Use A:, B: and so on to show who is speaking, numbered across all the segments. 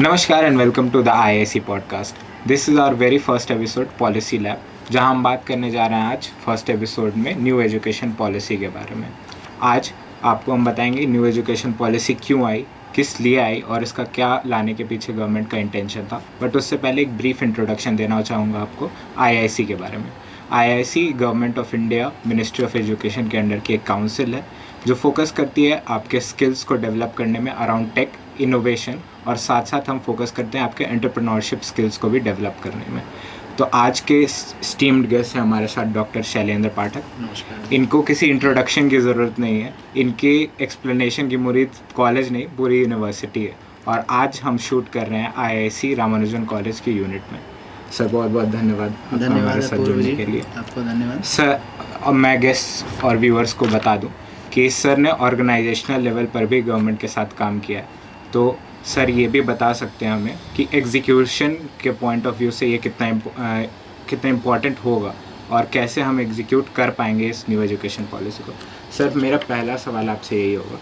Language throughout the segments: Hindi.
A: नमस्कार and welcome to the IIC podcast. This is our very first episode policy lab, जहां हम बात करने जा रहे हैं आज फर्स्ट एपिसोड में न्यू एजुकेशन पॉलिसी के बारे में। आज आपको हम बताएंगे न्यू एजुकेशन पॉलिसी क्यों आई, किस लिए आई और इसका क्या लाने के पीछे गवर्नमेंट का इंटेंशन था। बट उससे पहले एक ब्रीफ इंट्रोडक्शन देना चाहूँगा आपको IIC के बारे में। IIC government of India ministry of education के अंडर की एक काउंसिल है जो फोकस करती है आपके स्किल्स को डेवलप करने में अराउंड टेक इनोवेशन, और साथ साथ हम फोकस करते हैं आपके एंटरप्रेन्योरशिप स्किल्स को भी डेवलप करने में। तो आज के स्टीम्ड गेस्ट हैं हमारे साथ डॉक्टर शैलेंद्र पाठक।
B: नमस्कार।
A: इनको किसी इंट्रोडक्शन की ज़रूरत नहीं है, इनके एक्सप्लेनेशन की मुरीद कॉलेज नहीं पूरी यूनिवर्सिटी है। और आज हम शूट कर रहे हैं IIC रामानुजन कॉलेज की यूनिट में। सर बहुत बहुत धन्यवाद हमारे साथ जुड़ने के लिए।
B: आपको धन्यवाद
A: सर। अब मैं गेस्ट और व्यूअर्स को बता दूं कि सर ने ऑर्गेनाइजेशनल लेवल पर भी गवर्नमेंट के साथ काम किया है। तो सर ये भी बता सकते हैं हमें कि एग्जीक्यूशन के पॉइंट ऑफ व्यू से ये कितना इम्पोर्टेंट होगा और कैसे हम एग्जीक्यूट कर पाएंगे इस न्यू एजुकेशन पॉलिसी को। सर मेरा पहला सवाल आपसे यही होगा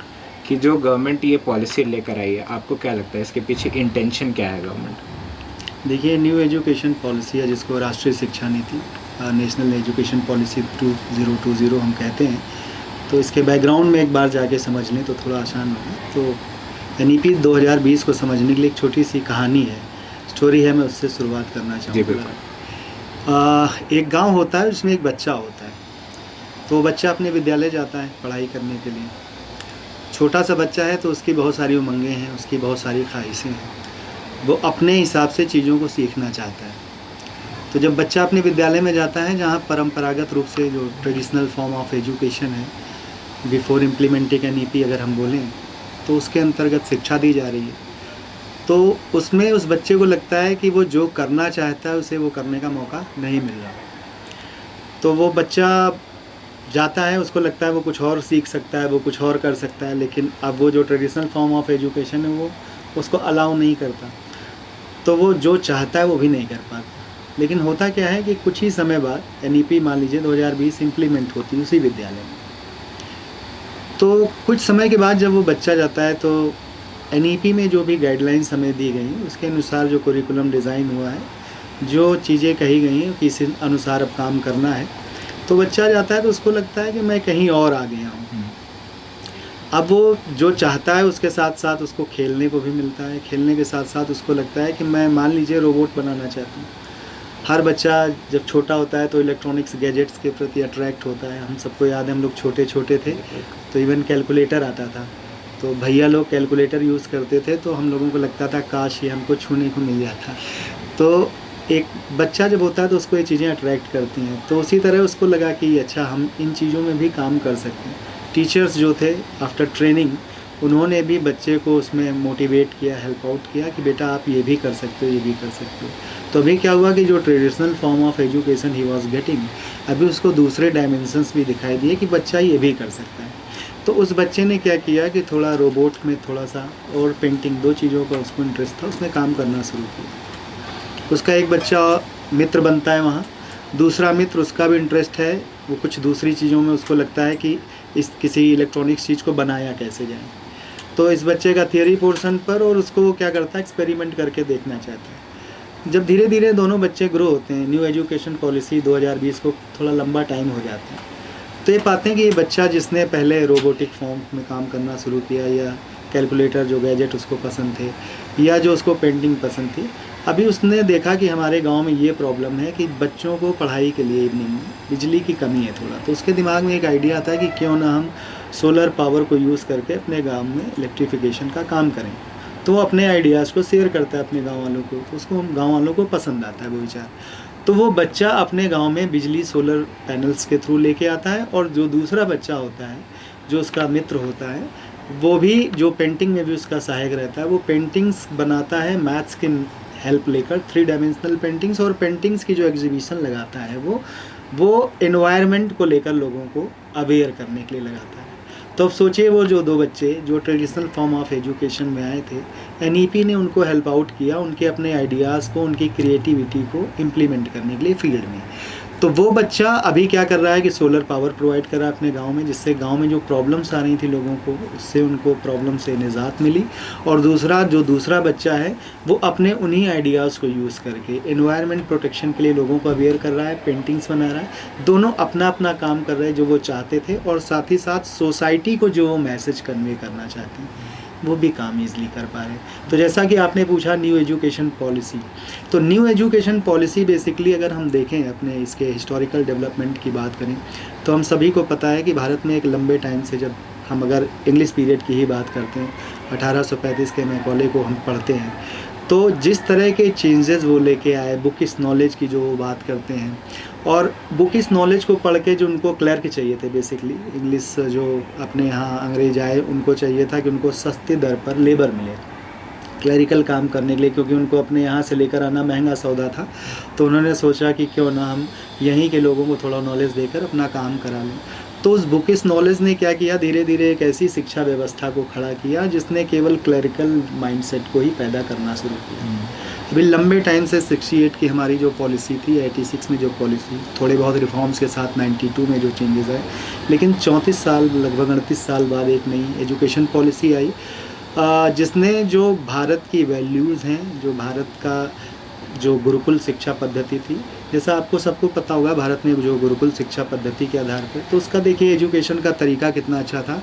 A: कि जो गवर्नमेंट ये पॉलिसी लेकर आई है, आपको क्या लगता है इसके पीछे इंटेंशन क्या है गवर्नमेंट?
B: देखिए, न्यू एजुकेशन पॉलिसी है जिसको राष्ट्रीय शिक्षा नीति नेशनल एजुकेशन पॉलिसी 2020 हम कहते हैं। तो इसके बैकग्राउंड में एक बार जाके समझ लें तो थोड़ा आसान होगा। तो NEP 2020 को समझने के लिए एक छोटी सी कहानी है, स्टोरी है, मैं उससे शुरुआत करना चाहूँगा। एक गांव होता है, उसमें एक बच्चा होता है। तो बच्चा अपने विद्यालय जाता है पढ़ाई करने के लिए। छोटा सा बच्चा है तो उसकी बहुत सारी उमंगें हैं, उसकी बहुत सारी ख्वाहिशें हैं, वो अपने हिसाब से चीज़ों को सीखना चाहता है। तो जब बच्चा अपने विद्यालय में जाता है, जहाँ परंपरागत रूप से जो ट्रेडिशनल फॉर्म ऑफ एजुकेशन है, बिफोर इम्प्लीमेंटिंग NEP अगर हम बोलें, तो उसके अंतर्गत शिक्षा दी जा रही है। तो उसमें उस बच्चे को लगता है कि वो जो करना चाहता है उसे वो करने का मौका नहीं मिल रहा। तो वो बच्चा जाता है, उसको लगता है वो कुछ और सीख सकता है, वो कुछ और कर सकता है, लेकिन अब वो जो ट्रेडिशनल फॉर्म ऑफ एजुकेशन है वो उसको अलाउ नहीं करता। तो वो जो चाहता है वो भी नहीं कर पाता। लेकिन होता क्या है कि कुछ ही समय बाद NEP मान लीजिए 2020 इम्प्लीमेंट होती है उसी विद्यालय में। तो कुछ समय के बाद जब वो बच्चा जाता है तो NEP में जो भी गाइडलाइंस हमें दी गई उसके अनुसार जो करिकुलम डिज़ाइन हुआ है, जो चीज़ें कही गई हैं किस अनुसार अब काम करना है, तो बच्चा जाता है तो उसको लगता है कि मैं कहीं और आ गया हूँ। अब वो जो चाहता है उसके साथ साथ उसको खेलने को भी मिलता है, खेलने के साथ साथ उसको लगता है कि मैं मान लीजिए रोबोट बनाना चाहता हूँ। हर बच्चा जब छोटा होता है तो इलेक्ट्रॉनिक्स गैजेट्स के प्रति अट्रैक्ट होता है। हम सबको याद है, हम लोग छोटे छोटे थे तो इवन कैलकुलेटर आता था, तो भैया लोग कैलकुलेटर यूज़ करते थे, तो हम लोगों को लगता था काश ये हमको छूने को मिल जाता। तो एक बच्चा जब होता है तो उसको ये चीज़ें अट्रैक्ट करती हैं। तो उसी तरह उसको लगा कि अच्छा हम इन चीज़ों में भी काम कर सकते हैं। टीचर्स जो थे आफ्टर ट्रेनिंग, उन्होंने भी बच्चे को उसमें मोटिवेट किया, हेल्प आउट किया कि बेटा आप ये भी कर सकते हो, ये भी कर सकते हो। तो अभी क्या हुआ कि जो traditional form of education he was getting, अभी उसको दूसरे डायमेंशंस भी दिखाई दिए कि बच्चा ये भी कर सकता है। तो उस बच्चे ने क्या किया कि थोड़ा रोबोट में थोड़ा सा और पेंटिंग, दो चीज़ों का उसको इंटरेस्ट था, उसने काम करना शुरू किया। उसका एक बच्चा मित्र बनता है वहाँ, दूसरा मित्र उसका भी इंटरेस्ट है, वो कुछ दूसरी चीज़ों में उसको लगता है कि इस किसी इलेक्ट्रॉनिक्स चीज़ को बनाया कैसे जाए। तो इस बच्चे का थियरी पोर्शन पर, और उसको वो क्या करता है एक्सपेरिमेंट करके देखना चाहता है। जब धीरे धीरे दोनों बच्चे ग्रो होते हैं, न्यू एजुकेशन पॉलिसी 2020 को थोड़ा लंबा टाइम हो जाता है, तो ये पाते हैं कि ये बच्चा जिसने पहले रोबोटिक फॉर्म में काम करना शुरू किया, या कैलकुलेटर जो गैजेट उसको पसंद थे, या जो उसको पेंटिंग पसंद थी, अभी उसने देखा कि हमारे गांव में ये प्रॉब्लम है कि बच्चों को पढ़ाई के लिए इवनिंग में बिजली की कमी है थोड़ा। तो उसके दिमाग में एक आइडिया आता है कि क्यों ना हम सोलर पावर को यूज़ करके अपने गांव में इलेक्ट्रिफिकेशन का काम करें। तो वो अपने आइडियाज़ को शेयर करता है अपने गाँव वालों को, तो उसको गाँव वालों को पसंद आता है वो विचार। तो वो बच्चा अपने गांव में बिजली सोलर पैनल्स के थ्रू लेके आता है, और जो दूसरा बच्चा होता है, जो उसका मित्र होता है, वो भी जो पेंटिंग में भी उसका सहायक रहता है, वो पेंटिंग्स बनाता है मैथ्स की हेल्प लेकर, 3 डायमेंशनल पेंटिंग्स। और पेंटिंग्स की जो एग्जीबिशन लगाता है वो एनवायरनमेंट को लेकर लोगों को अवेयर करने के लिए लगाता है। तो अब सोचिए, वो जो 2 बच्चे जो ट्रेडिशनल फॉर्म ऑफ एजुकेशन में आए थे, NEP ने उनको हेल्प आउट किया, उनके अपने आइडियाज़ को, उनकी क्रिएटिविटी को इम्प्लीमेंट करने के लिए फील्ड में। तो वो बच्चा अभी क्या कर रहा है कि सोलर पावर प्रोवाइड कर रहा है अपने गांव में, जिससे गांव में जो प्रॉब्लम्स आ रही थी लोगों को, उससे उनको प्रॉब्लम से निजात मिली। और दूसरा बच्चा है वो अपने उन्हीं आइडियाज़ को यूज़ करके एनवायरनमेंट प्रोटेक्शन के लिए लोगों को अवेयर कर रहा है, पेंटिंग्स बना रहा है। दोनों अपना अपना काम कर रहे हैं जो वो चाहते थे, और साथ ही साथ सोसाइटी को जो वो मैसेज कन्वे करना चाहते हैं वो भी काम ईज़िली कर पा रहे हैं। तो जैसा कि आपने पूछा न्यू एजुकेशन पॉलिसी, तो न्यू एजुकेशन पॉलिसी बेसिकली अगर हम देखें अपने इसके हिस्टोरिकल डेवलपमेंट की बात करें, तो हम सभी को पता है कि भारत में एक लंबे टाइम से, जब हम अगर इंग्लिश पीरियड की ही बात करते हैं, 1835 के मैकॉले को हम पढ़ते हैं, तो जिस तरह के चेंजेस वो लेके आए, बुक इस नॉलेज की जो वो बात करते हैं, और बुक इस नॉलेज को पढ़ के जो उनको क्लर्क चाहिए थे, बेसिकली इंग्लिश जो अपने यहाँ अंग्रेज आए उनको चाहिए था कि उनको सस्ती दर पर लेबर मिले क्लरिकल काम करने के लिए, क्योंकि उनको अपने यहाँ से लेकर आना महंगा सौदा था। तो उन्होंने सोचा कि क्यों ना हम यहीं के लोगों को थोड़ा नॉलेज देकर अपना काम करा लें। तो उस बुकिश नॉलेज ने क्या किया, धीरे धीरे एक ऐसी शिक्षा व्यवस्था को खड़ा किया जिसने केवल क्लरिकल माइंडसेट को ही पैदा करना शुरू किया। अभी लंबे टाइम से 68 की हमारी जो पॉलिसी थी, 86 में जो पॉलिसी, थोड़े बहुत रिफॉर्म्स के साथ 92 में जो चेंजेस आए, लेकिन 34 साल, लगभग 38 साल बाद एक नई एजुकेशन पॉलिसी आई, जिसने जो भारत की वैल्यूज़ हैं, जो भारत का जो गुरुकुल शिक्षा पद्धति थी, जैसा आपको सबको पता होगा भारत में जो गुरुकुल शिक्षा पद्धति के आधार पर, तो उसका देखिए एजुकेशन का तरीका कितना अच्छा था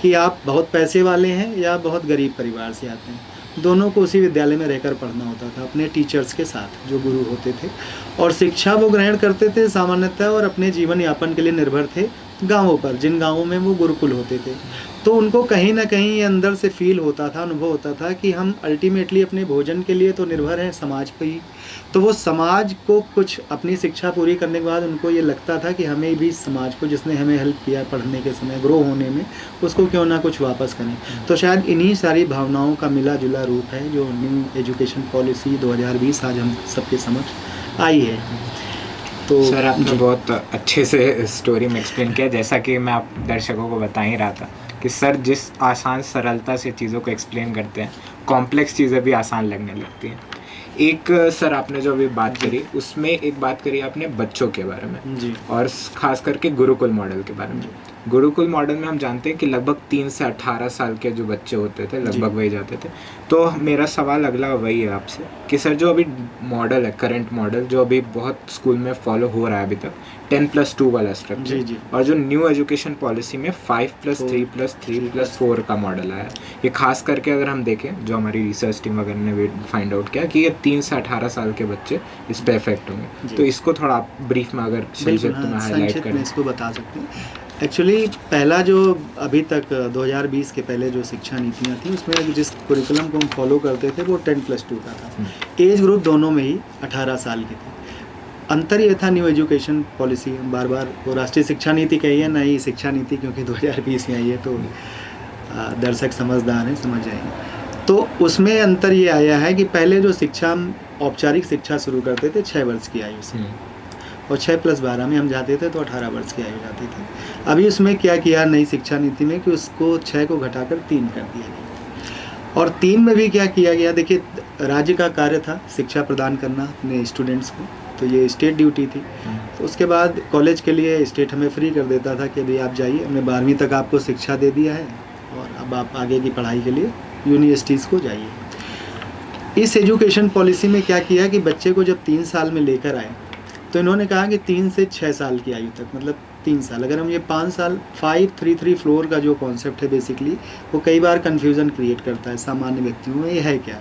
B: कि आप बहुत पैसे वाले हैं या बहुत गरीब परिवार से आते हैं, दोनों को उसी विद्यालय में रहकर पढ़ना होता था अपने टीचर्स के साथ जो गुरु होते थे, और शिक्षा वो ग्रहण करते थे सामान्यतः, और अपने जीवन यापन के लिए निर्भर थे गाँवों पर, जिन गाँवों में वो गुरुकुल होते थे। तो उनको कहीं ना कहीं अंदर से फील होता था, अनुभव होता था कि हम अल्टीमेटली अपने भोजन के लिए तो निर्भर हैं समाज पर ही। तो वो समाज को कुछ अपनी शिक्षा पूरी करने के बाद उनको ये लगता था कि हमें भी समाज को, जिसने हमें हेल्प किया पढ़ने के समय, ग्रो होने में, उसको क्यों ना कुछ वापस करें। तो शायद इन्हीं सारी भावनाओं का मिला जुला रूप है जो न्यू एजुकेशन पॉलिसी 2020 आज हम सबके समक्ष आई है।
A: तो सर आपने बहुत अच्छे से स्टोरी में एक्सप्लेन किया, जैसा कि मैं आप दर्शकों को बता ही रहा था कि सर जिस आसान सरलता से चीज़ों को एक्सप्लेन करते हैं, कॉम्प्लेक्स चीज़ें भी आसान लगने लगती हैं। एक सर आपने जो अभी बात करी, उसमें एक बात करी आपने बच्चों के बारे में जी, और ख़ास करके गुरुकुल मॉडल के बारे में। गुरुकुल मॉडल में हम जानते हैं कि लगभग 3 से 18 साल के जो बच्चे होते थे लगभग वही जाते थे। तो मेरा सवाल अगला वही है आपसे कि सर जो अभी मॉडल है, करंट मॉडल जो अभी बहुत स्कूल में फॉलो हो रहा है अभी तक, 10+2 वाला स्ट्रक्चर, और जो न्यू एजुकेशन पॉलिसी में 5+3+3+4 का मॉडल आया है, ये खास करके अगर हम देखें जो हमारी रिसर्च टीम वगैरह ने फाइंड आउट किया कि ये 3 से 18 साल के बच्चे इस पर इफेक्ट होंगे। तो इसको थोड़ा आप ब्रीफ में अगर संक्षिप्त में हाईलाइट करें।
B: इसको बता सकते हैं। एक्चुअली पहला जो अभी तक 2020 के पहले जो शिक्षा नीतियाँ थी, उसमें जिस कुरिकुलम को हम फॉलो करते थे वो 10+2 का था। एज ग्रुप दोनों में ही 18 साल के थे। अंतर ये था न्यू एजुकेशन पॉलिसी, बार बार वो राष्ट्रीय शिक्षा नीति कही है, नई शिक्षा नीति, क्योंकि 2020 में आई है, तो दर्शक समझदार हैं, समझ जाएंगे। तो उसमें अंतर ये आया है कि पहले जो शिक्षा, हम औपचारिक शिक्षा शुरू करते थे 6 वर्ष की आयु से, और 6+12 में हम जाते थे तो 18 वर्ष की आयु जाती थी। अभी उसमें क्या किया नई शिक्षा नीति में कि उसको 6 को घटाकर 3 कर दिया गया, और 3 में भी क्या किया गया, देखिए राज्य का कार्य था शिक्षा प्रदान करना अपने स्टूडेंट्स को, तो ये स्टेट ड्यूटी थी। तो उसके बाद कॉलेज के लिए स्टेट हमें फ्री कर देता था कि अभी आप जाइए, हमने 12वीं तक आपको शिक्षा दे दिया है, और अब आप आगे की पढ़ाई के लिए यूनिवर्सिटीज़ को जाइए। इस एजुकेशन पॉलिसी में क्या किया कि बच्चे को जब 3 साल में लेकर आए, तो इन्होंने कहा कि 3 से 6 साल की आयु तक, मतलब 3 साल, अगर हम ये 5 साल, 5-3-3 फ्लोर का जो कॉन्सेप्ट है बेसिकली, वो कई बार कन्फ्यूज़न क्रिएट करता है सामान्य व्यक्तियों में, ये है क्या।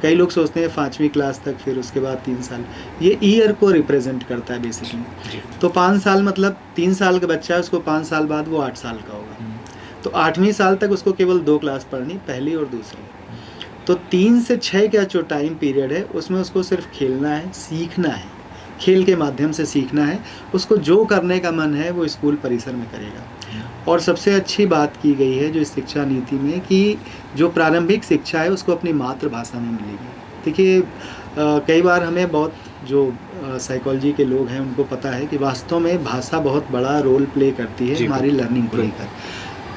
B: कई लोग सोचते हैं 5वीं क्लास तक, फिर उसके बाद 3 साल, ये ईयर को रिप्रेजेंट करता है बेसिकली। तो 5 साल मतलब 3 साल का बच्चा है, उसको 5 साल बाद वो 8 साल का होगा, तो 8वीं साल तक उसको केवल 2 क्लास पढ़नी, पहली और दूसरी। तो 3 से 6 का जो टाइम पीरियड है उसमें उसको सिर्फ खेलना है, सीखना है, खेल के माध्यम से सीखना है, उसको जो करने का मन है वो स्कूल परिसर में करेगा। और सबसे अच्छी बात की गई है जो इस शिक्षा नीति में कि जो प्रारंभिक शिक्षा है उसको अपनी मातृभाषा में मिलेगी। देखिए कई बार हमें बहुत जो साइकोलॉजी के लोग हैं उनको पता है कि वास्तव में भाषा बहुत बड़ा रोल प्ले करती है हमारी लर्निंग को लेकर।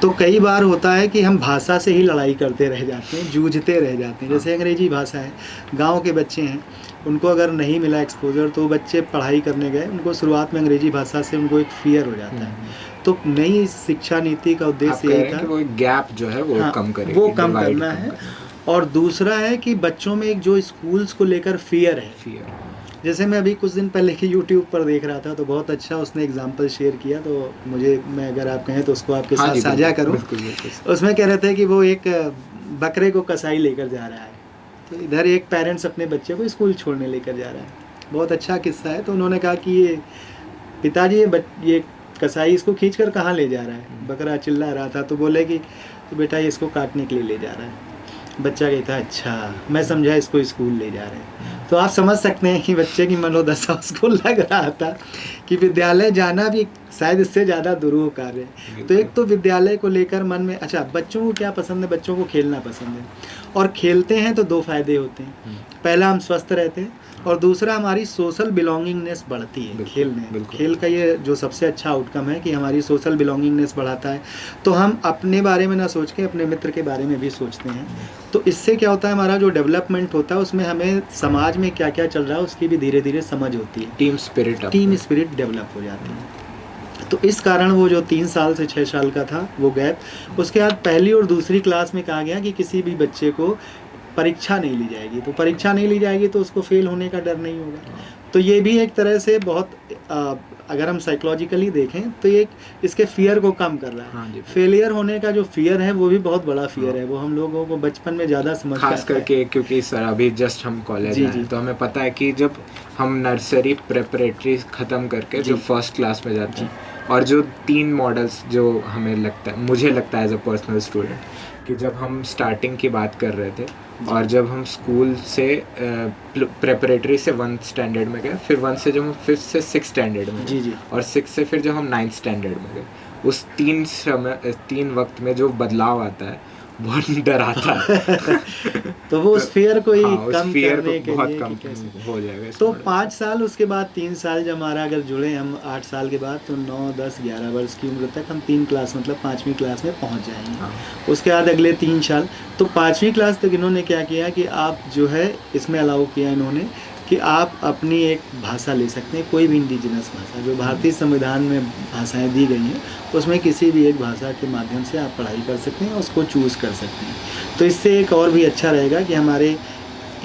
B: तो कई बार होता है कि हम भाषा से ही लड़ाई करते रह जाते हैं, जूझते रह जाते हैं। जैसे अंग्रेजी भाषा है, गांव के बच्चे हैं, उनको अगर नहीं मिला एक्सपोजर तो बच्चे पढ़ाई करने गए, उनको शुरुआत में अंग्रेजी भाषा से उनको एक फियर हो जाता है। तो नई शिक्षा नीति का
A: आप
B: उद्देश्य
A: कह
B: यही
A: रहे हैं
B: था,
A: कि वो गैप जो है वो
B: हाँ,
A: कम करेगी,
B: वो कम
A: divide
B: करना
A: कम
B: है।
A: करना।
B: और दूसरा है कि बच्चों में एक जो स्कूल्स को लेकर फियर है,
A: Fear।
B: जैसे मैं अभी कुछ दिन पहले की यूट्यूब पर देख रहा था तो बहुत अच्छा उसने एग्जाम्पल शेयर किया, तो मैं अगर आप कहें तो उसको आपके
A: हाँ
B: साथ
A: जी,
B: साझा
A: बिल्कुल,
B: करूं।
A: बिल्कुल, बिल्कुल।
B: उसमें कह रहे थे कि वो एक बकरे को कसाई लेकर जा रहा है, तो इधर एक पेरेंट्स अपने बच्चे को स्कूल छोड़ने लेकर जा रहा है। बहुत अच्छा किस्सा है। तो उन्होंने कहा कि ये पिताजी ये कसाई इसको खींच कर कहाँ ले जा रहा है, बकरा चिल्ला रहा था, तो बोले कि तो बेटा ये इसको काटने के लिए ले जा रहा है। बच्चा कहता है अच्छा, मैं समझा इसको स्कूल ले जा रहे हैं। तो आप समझ सकते हैं कि बच्चे की मनोदशा उसको लग रहा था कि विद्यालय जाना भी शायद इससे ज़्यादा दुरूह कार्य है। तो एक तो विद्यालय को लेकर मन में, अच्छा बच्चों को क्या पसंद है, बच्चों को खेलना पसंद है, और खेलते हैं तो 2 फायदे होते हैं। पहला हम स्वस्थ रहते हैं, और दूसरा हमारी सोशल बिलोंगिंगनेस बढ़ती है।
A: बिल्कुल,
B: खेलने
A: बिल्कुल।
B: खेल का ये जो सबसे अच्छा आउटकम है कि हमारी सोशल बिलोंगिंगनेस बढ़ाता है। तो हम अपने बारे में ना सोच के अपने मित्र के बारे में भी सोचते हैं। तो इससे क्या होता है, हमारा जो डेवलपमेंट होता है उसमें हमें समाज में क्या क्या चल रहा है उसकी भी धीरे धीरे समझ होती है,
A: टीम स्पिरिट
B: डेवलप हो जाती है। तो इस कारण वो जो 3 साल से 6 साल का था वो गैप, उसके बाद पहली और दूसरी क्लास में कहा गया कि किसी भी बच्चे को परीक्षा नहीं ली जाएगी। तो परीक्षा नहीं ली जाएगी तो उसको फेल होने का डर नहीं होगा। तो ये भी एक तरह से बहुत अगर हम साइकोलॉजिकली देखें तो ये इसके फियर को कम कर रहा है।
A: हाँ जी।
B: फेलियर होने का जो फियर है वो भी बहुत बड़ा फियर है, वो हम लोगों को बचपन में ज़्यादा समझ में
A: खास
B: आता है।
A: करके क्योंकि सर अभी जस्ट हम कॉलेज
B: जी,
A: आए
B: जी।
A: हैं, तो हमें पता है कि जब हम नर्सरी प्रेपरेटरी ख़त्म करके
B: जी।
A: जो फर्स्ट क्लास में जाते हैं, और जो 3 मॉडल्स जो हमें लगता है, मुझे लगता है एज अ पर्सनल स्टूडेंट, कि जब हम स्टार्टिंग की बात कर रहे थे और जब हम स्कूल से प्रेपरेटरी से 1 स्टैंडर्ड में गए, फिर 1 से जब हम 5th से 6 स्टैंडर्ड में
B: जी,
A: गए,
B: जी।
A: और 6 से फिर जब हम 9th स्टैंडर्ड में गए, उस 3 वक्त में जो बदलाव आता है बहुत डर आता है।
B: तो वो उस फियर को ही
A: हाँ, उस
B: कम
A: fear
B: करने
A: को
B: के
A: बहुत
B: लिए
A: कम
B: कि कैसे,
A: हो जाएगा इस
B: तो
A: मॉडल से।
B: 5 साल, उसके बाद 3 साल जब हमारा अगर जुड़े हम 8 साल के बाद, तो 9, 10, 11 वर्ष की उम्र तक हम 3 क्लास मतलब 5वीं क्लास में पहुंच जाएंगे।
A: हाँ।
B: उसके बाद अगले 3 साल, तो 5वीं क्लास तक इन्होंने क्या किया कि आप जो है इसमें अलाउ किया इन्होंने कि आप अपनी एक भाषा ले सकते हैं, कोई भी इंडिजिनस भाषा जो भारतीय संविधान में भाषाएं दी गई हैं उसमें किसी भी एक भाषा के माध्यम से आप पढ़ाई कर सकते हैं, उसको चूज़ कर सकते हैं। तो इससे एक और भी अच्छा रहेगा कि हमारे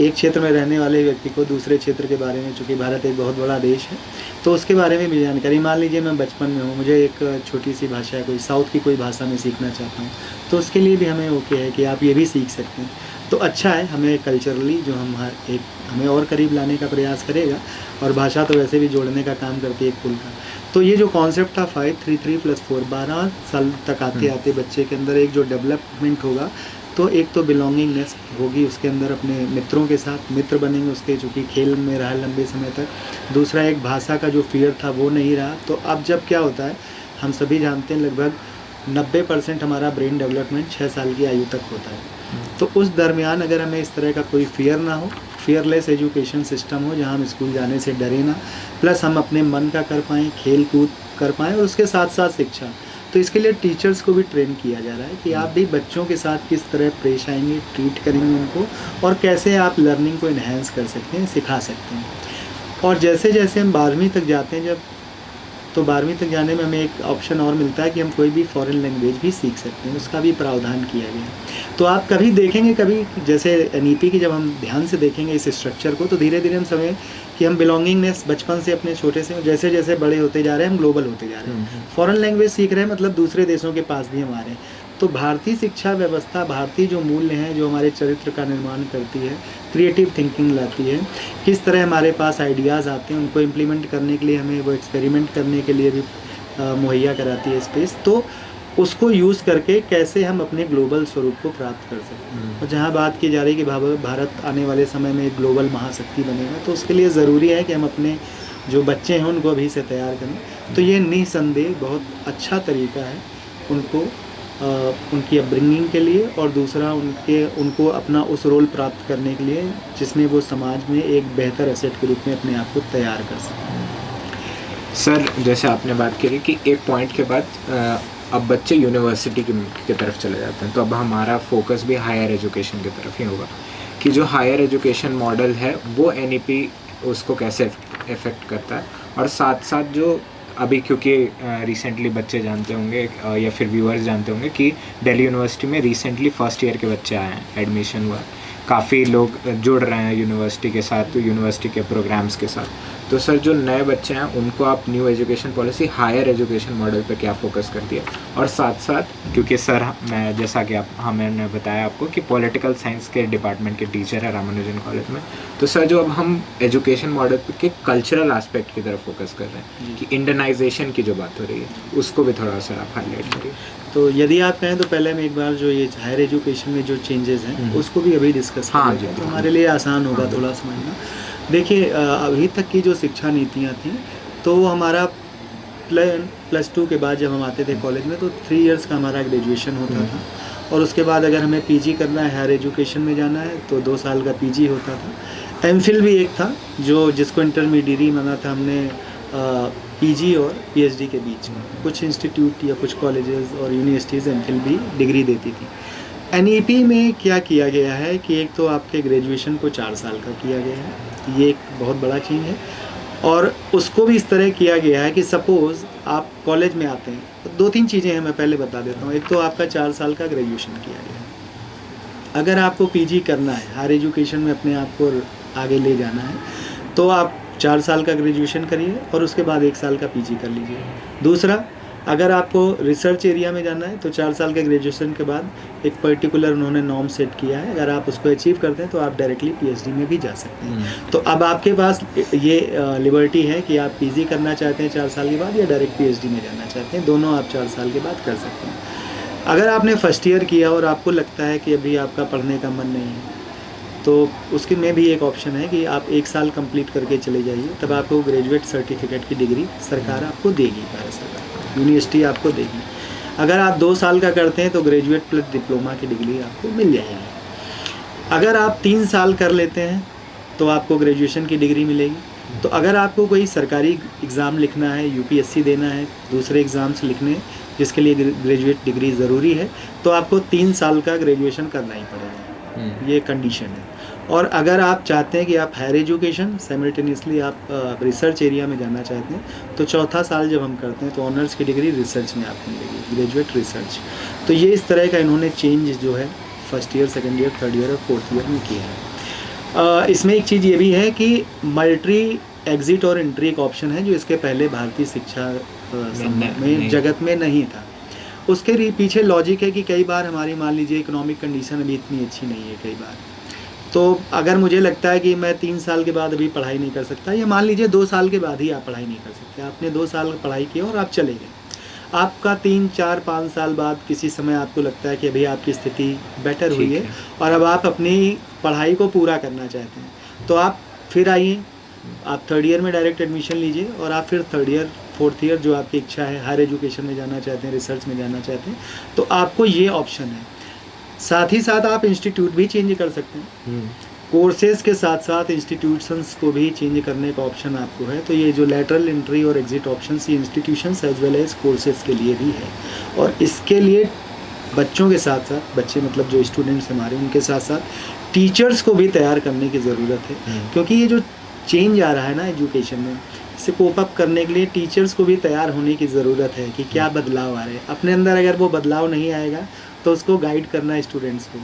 B: एक क्षेत्र में रहने वाले व्यक्ति को दूसरे क्षेत्र के बारे में, चूँकि भारत एक बहुत बड़ा देश है, तो उसके बारे में भी जानकारी, मान लीजिए मैं बचपन में हूँ, मुझे एक छोटी सी भाषा, कोई साउथ की कोई भाषा में सीखना चाहता हूँ, तो उसके लिए भी हमें ओके है कि आप ये भी सीख सकते हैं। तो अच्छा है, हमें कल्चरली जो हमें और करीब लाने का प्रयास करेगा, और भाषा तो वैसे भी जोड़ने का काम करती है एक पुल का। तो ये जो कॉन्सेप्ट था 533+4, 12 साल तक आते आते बच्चे के अंदर एक जो डेवलपमेंट होगा, तो एक तो बिलोंगिंगनेस होगी उसके अंदर, अपने मित्रों के साथ मित्र बनेंगे उसके, चूँकि खेल में रहा लंबे समय तक। दूसरा, एक भाषा का जो फियर था वो नहीं रहा। तो अब जब क्या होता है, हम सभी जानते हैं लगभग 90% हमारा ब्रेन डेवलपमेंट 6 साल की आयु तक होता है। तो उस दरमियान अगर हमें इस तरह का कोई फियर ना हो, फियरलेस एजुकेशन सिस्टम हो जहाँ हम स्कूल जाने से डरे ना, प्लस हम अपने मन का कर पाएँ, खेल कूद कर पाएँ, और उसके साथ साथ शिक्षा, तो इसके लिए टीचर्स को भी ट्रेन किया जा रहा है कि आप भी बच्चों के साथ किस तरह पेश आएंगे, ट्रीट करेंगे उनको, और कैसे आप लर्निंग को इन्हेंस कर सकते हैं, सिखा सकते हैं। और जैसे जैसे हम 12वीं तक जाते हैं जब, तो 12वीं तक जाने में हमें एक ऑप्शन और मिलता है कि हम कोई भी फॉरेन लैंग्वेज भी सीख सकते हैं, उसका भी प्रावधान किया गया है। तो आप कभी देखेंगे, कभी जैसे एनईपी की जब हम ध्यान से देखेंगे इस स्ट्रक्चर को, तो धीरे धीरे हम समझें कि हम बिलोंगिंगनेस बचपन से अपने छोटे से, जैसे जैसे बड़े होते जा रहे हैं हम ग्लोबल होते जा रहे हैं, फॉरेन लैंग्वेज सीख रहे हैं, मतलब दूसरे देशों के पास भी हम आ रहे हैं। तो भारतीय शिक्षा व्यवस्था, भारतीय जो मूल्य हैं जो हमारे चरित्र का निर्माण करती है, क्रिएटिव थिंकिंग लाती है, किस तरह हमारे पास आइडियाज़ आते हैं, उनको इम्प्लीमेंट करने के लिए हमें वो एक्सपेरिमेंट करने के लिए भी मुहैया कराती है स्पेस, तो उसको यूज़ करके कैसे हम अपने ग्लोबल स्वरूप को प्राप्त कर सकते हैं। और जहाँ बात की जा रही है कि भारत आने वाले समय में एक ग्लोबल महाशक्ति बनेगा, तो उसके लिए ज़रूरी है कि हम अपने जो बच्चे हैं उनको अभी से तैयार करें। तो ये निसंदेह बहुत अच्छा तरीका है उनको उनकी अपब्रिंगिंग के लिए, और दूसरा उनको अपना उस रोल प्राप्त करने के लिए जिसमें वो समाज में एक बेहतर एसेट के रूप में अपने आप को तैयार कर सकें।
A: सर, जैसे आपने बात करी कि एक पॉइंट के बाद अब बच्चे यूनिवर्सिटी की तरफ चले जाते हैं, तो अब हमारा फोकस भी हायर एजुकेशन की तरफ ही होगा। कि जो हायर एजुकेशन मॉडल है वो NEP उसको कैसे इफ़ेक्ट करता है, और साथ साथ जो अभी क्योंकि रिसेंटली बच्चे जानते होंगे या फिर व्यूअर्स जानते होंगे कि दिल्ली यूनिवर्सिटी में रिसेंटली फर्स्ट ईयर के बच्चे आए हैं, एडमिशन हुआ, काफ़ी लोग जुड़ रहे हैं यूनिवर्सिटी के साथ, यूनिवर्सिटी के प्रोग्राम्स के साथ। तो सर जो नए बच्चे हैं उनको आप new education policy higher education model पे क्या फोकस करती है, और साथ साथ क्योंकि सर मैं जैसा कि हमने बताया आपको कि पॉलिटिकल साइंस के डिपार्टमेंट के टीचर है रामानुजन कॉलेज में, तो सर जो अब हम एजुकेशन मॉडल के कल्चरल एस्पेक्ट की तरफ फोकस कर रहे हैं कि इंडियनाइजेशन की जो बात हो रही है उसको भी थोड़ा सा आप हाईलाइट करिए।
B: तो यदि आप कहें तो पहले हम एक बार जो ये हायर एजुकेशन में जो चेंजेस हैं उसको भी अभी डिस्कस
A: हाँ
B: करें,
A: जी,
B: तो हमारे लिए आसान होगा थोड़ा समझना। देखिए अभी तक की जो शिक्षा नीतियाँ थी तो हमारा +2 के बाद जब हम आते थे कॉलेज में तो 3 इयर्स का हमारा ग्रेजुएशन होता था, और उसके बाद अगर हमें पीजी करना है, हायर एजुकेशन में जाना है तो 2 साल का पीजी होता था। एमफिल भी एक था जो जिसको इंटरमीडिएट माना था हमने पीजी और पीएचडी के बीच में। कुछ इंस्टीट्यूट या कुछ कॉलेजेस और यूनिवर्सिटीज़ एमफिल भी डिग्री देती थी। एनईपी में क्या किया गया है कि एक तो आपके ग्रेजुएशन को 4 साल का किया गया है, ये एक बहुत बड़ा चीज़ है, और उसको भी इस तरह किया गया है कि सपोज़ आप कॉलेज में आते हैं तो 2-3 चीज़ें हैं, मैं पहले बता देता हूँ। एक तो आपका 4 साल का ग्रेजुएशन किया गया है। अगर आपको पीजी करना है, हायर एजुकेशन में अपने आप को आगे ले जाना है, तो आप 4 साल का ग्रेजुएशन करिए और उसके बाद 1 साल का पीजी कर लीजिए। दूसरा, अगर आपको रिसर्च एरिया में जाना है तो 4 साल के ग्रेजुएशन के बाद एक पर्टिकुलर उन्होंने नॉर्म सेट किया है, अगर आप उसको अचीव करते हैं तो आप डायरेक्टली पीएचडी में भी जा सकते हैं। तो अब आपके पास ये लिबर्टी है कि आप पीजी करना चाहते हैं 4 साल के बाद या डायरेक्ट पीएचडी में जाना चाहते हैं, दोनों आप 4 साल के बाद कर सकते हैं। अगर आपने फर्स्ट ईयर किया और आपको लगता है कि अभी आपका पढ़ने का मन नहीं है तो उसके में भी एक ऑप्शन है कि आप 1 साल कंप्लीट करके चले जाइए, तब आपको ग्रेजुएट सर्टिफिकेट की डिग्री सरकार आपको देगी, भारत सरकार, यूनिवर्सिटी आपको देगी। अगर आप 2 साल का करते हैं तो ग्रेजुएट प्लस डिप्लोमा की डिग्री आपको मिल जाएगी। अगर आप 3 साल कर लेते हैं तो आपको ग्रेजुएशन की डिग्री मिलेगी। तो अगर आपको कोई सरकारी एग्ज़ाम लिखना है, यूपीएससी देना है, दूसरे एग्ज़ाम्स लिखने जिसके लिए ग्रेजुएट डिग्री ज़रूरी है, तो आपको 3 साल का ग्रेजुएशन करना ही पड़ेगा, ये कंडीशन है। और अगर आप चाहते हैं कि आप हायर एजुकेशन साइमल्टेनियसली आप रिसर्च एरिया में जाना चाहते हैं तो चौथा साल जब हम करते हैं तो ऑनर्स की डिग्री रिसर्च में आपको मिलेगी, ग्रेजुएट रिसर्च। तो ये इस तरह का इन्होंने चेंज जो है first year, second year, third year और फोर्थ ईयर में किया है। इसमें एक चीज़ ये भी है कि मल्टी एग्ज़िट और एंट्री एक ऑप्शन है जो इसके पहले भारतीय शिक्षा में जगत में नहीं था। उसके पीछे लॉजिक है कि कई बार हमारी मान लीजिए इकोनॉमिक कंडीशन अभी इतनी अच्छी नहीं है कई बार, तो अगर मुझे लगता है कि मैं 3 साल के बाद अभी पढ़ाई नहीं कर सकता, या मान लीजिए 2 साल के बाद ही आप पढ़ाई नहीं कर सकते, आपने 2 साल पढ़ाई की और आप चले गए, आपका 3, 4, 5 साल बाद किसी समय आपको लगता है कि अभी आपकी स्थिति बेटर हुई है और अब आप अपनी पढ़ाई को पूरा करना चाहते हैं, तो आप फिर आइए, आप थर्ड ईयर में डायरेक्ट एडमिशन लीजिए और आप फिर थर्ड ईयर, फोर्थ ईयर जो आपकी इच्छा है, हायर एजुकेशन में जाना चाहते हैं, रिसर्च में जाना चाहते हैं, तो आपको ये ऑप्शन है। साथ ही साथ आप इंस्टीट्यूट भी चेंज कर सकते हैं, कोर्सेज़ के साथ साथ इंस्टीट्यूशंस को भी चेंज करने का ऑप्शन आपको है। तो ये जो लैटरल एंट्री और एग्जिट ऑप्शंस ये institutions as well as courses के लिए भी है, और इसके लिए बच्चों के साथ साथ, बच्चे मतलब जो स्टूडेंट्स हमारे, उनके साथ साथ टीचर्स को भी तैयार करने की ज़रूरत है, क्योंकि ये जो चेंज आ रहा है ना एजुकेशन में, इसे कोप अप करने के लिए टीचर्स को भी तैयार होने की ज़रूरत है कि क्या बदलाव आ रहे हैं अपने अंदर। अगर वो बदलाव नहीं आएगा तो उसको गाइड करना है स्टूडेंट्स को।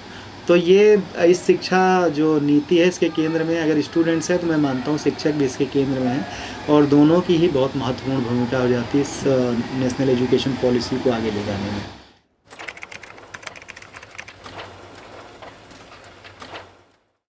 B: तो ये इस शिक्षा जो नीति है इसके केंद्र में अगर स्टूडेंट्स हैं तो मैं मानता हूँ शिक्षक भी इसके केंद्र में हैं, और दोनों की ही बहुत महत्वपूर्ण भूमिका हो जाती है इस नेशनल एजुकेशन पॉलिसी को आगे ले जाने में।